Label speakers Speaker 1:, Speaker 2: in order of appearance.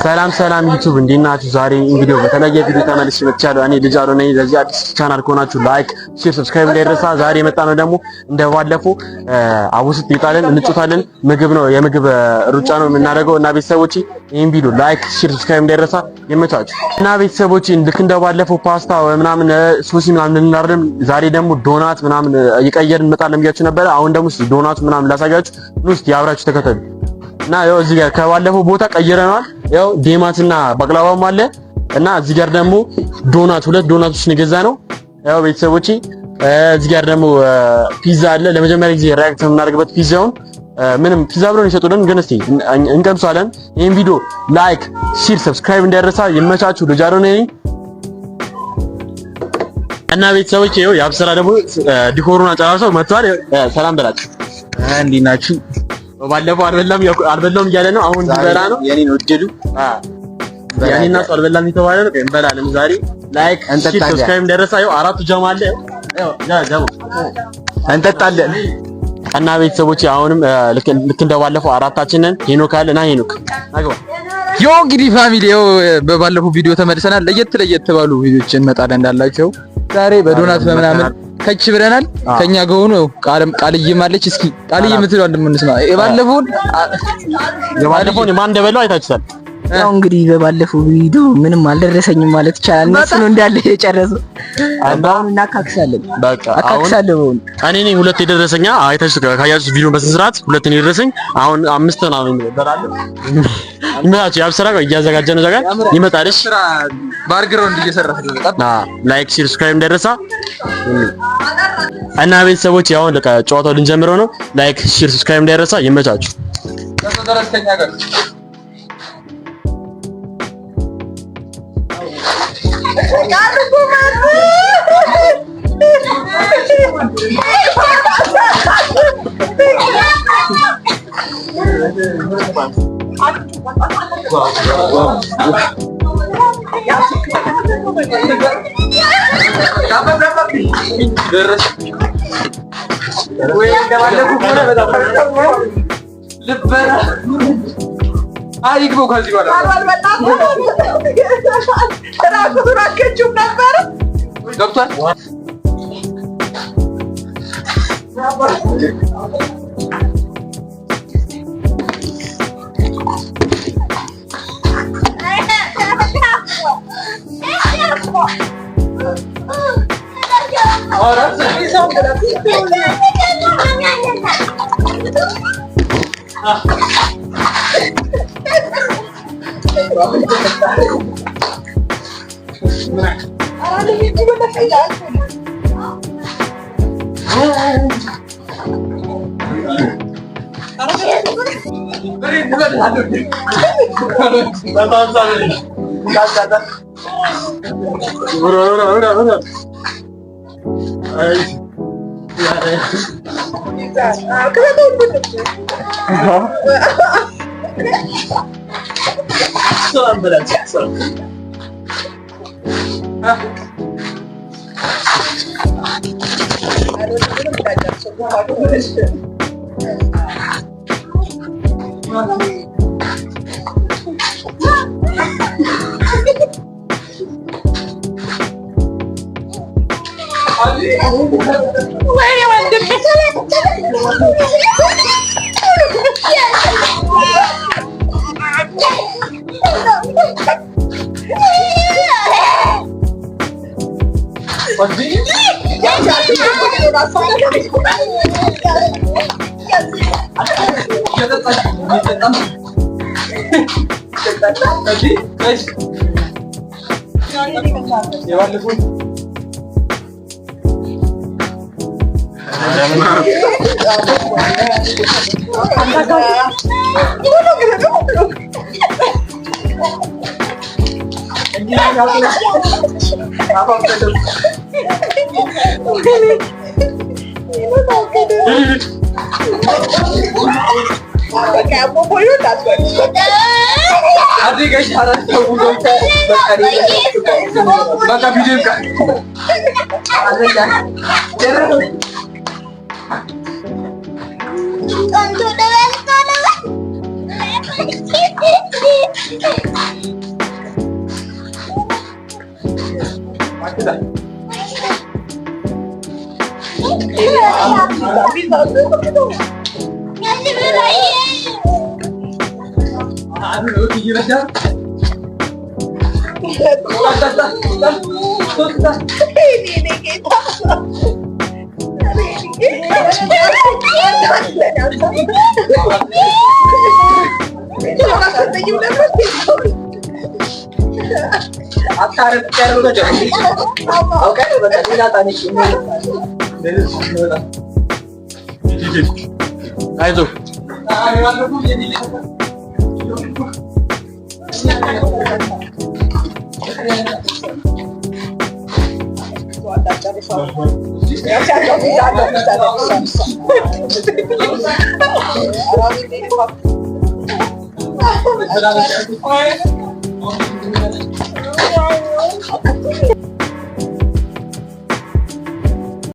Speaker 1: ሰላም ዩቲዩብ እንዴት ናችሁ? ዛሬ እንግዲህ በተለየ ቪዲዮ ተመልሼ መጥቻለሁ። እኔ ልጅ አሮ ነኝ። ለዚህ አዲስ ቻናል ከሆናችሁ ላይክ፣ ሼር፣ ሰብስክራይብ እንዳይረሳ። ዛሬ የመጣነው ደግሞ እንደባለፈው አቡስት ይጣለን እንጫወታለን። ምግብ ነው የምግብ ሩጫ ነው የምናደርገው እና ቤተሰቦቼ ይሄን ቪዲዮ ላይክ፣ ሼር፣ ሰብስክራይብ እንዳይረሳ። ይመቻችሁ እና ቤተሰቦቼ ልክ እንደባለፈው ፓስታ ምናምን ሶሲ ምናምን እንናርደም። ዛሬ ደግሞ ዶናት ምናምን እየቀየርን እንመጣለን ብያችሁ ነበር። አሁን ደግሞ ዶናት ምናምን ላሳያችሁ። እስኪ አብራችሁ ተከተሉ። እና ያው እዚህ ጋር ከባለፈው ቦታ ቀይረናል። ያው ዴማትና ባቅላባም አለ እና እዚህ ጋር ደግሞ ሁለት ዶናቶች ንገዛ ነው። ያው ቤተሰቦቼ እዚህ ጋር ደግሞ ፒዛ አለ። ለመጀመሪያ ጊዜ ሪአክት የምናደርግበት ፒዛውን ምንም ፒዛ ብሎ ነው የሰጡልን፣ ግን እስቲ እንቀምሳለን። ይሄን ቪዲዮ ላይክ፣ ሼር፣ ሰብስክራይብ እንዳይረሳ። ይመቻችሁ። ልጅ አሮ ነኝ እና ቤተሰቦቼ ይኸው የአብስራ ደግሞ ዲኮሩን አጨራርሰው መጥቷል። ሰላም በላችሁ። እንዴት ናችሁ? ባለፈው አልበላም እያለ ነው። አሁን ሊበላ ነው። የኔን ወደዱ ያኔና አልበላም የተባለ ነው። እንበላለን ዛሬ። ላይክ ሰብስክራይብ እንደረሳ። ያው አራቱ ጀማ አለ። ያው ጀማ እንጠጣለን እና ቤተሰቦቼ አሁንም ልክ እንደባለፈው አራታችንን ሄኖክ አለ እና ሄኖክ አግባ።
Speaker 2: ዮ እንግዲህ ፋሚሊ ያው በባለፈው ቪዲዮ ተመልሰናል። ለየት ባሉ ቪዲዮችን እንመጣለን እንዳላችሁ ዛሬ በዶናት በምናምን ከች ብለናል። ከኛ ጋር ሆኖ ቃልዬ ማለች። እስኪ ቃልዬ የምትለው እንደምንስማ የባለፈውን ማን እንደበላው አይታችኋል።
Speaker 3: ያው እንግዲህ በባለፈው ቪዲዮ ምንም አልደረሰኝም ማለት ይቻላል። እነሱ ነው እንዳለ የጨረሰው። አሁን እናካክሳለን።
Speaker 1: በቃ
Speaker 3: አካክሳለሁ።
Speaker 1: እኔ ነኝ ሁለት የደረሰኛ አይታችሁ ካያችሁ ቪዲዮ በስነ ስርዓት ሁለት ነው የደረሰኝ። አሁን አምስት ነው እንበላለን። ይመጣችሁ ያብስራ ጋር እያዘጋጀን ነው። ይመጣል። እሺ
Speaker 2: ባክግራውንድ እየሰራህ ነው።
Speaker 1: ላይክ ሼር ሰብስክራይብ እንዳይረሳ እና ቤተሰቦች ያው ለካ ጨዋታው ልንጀምረው ነው። ላይክ ሼር ሰብስክራይብ እንዳይረሳ። ይመቻችሁ።
Speaker 2: ተደረስተኛ ጋር አይግበው ከዚህ በኋላ ራቁቱን ነበር ገብቷል።
Speaker 1: አይዞህ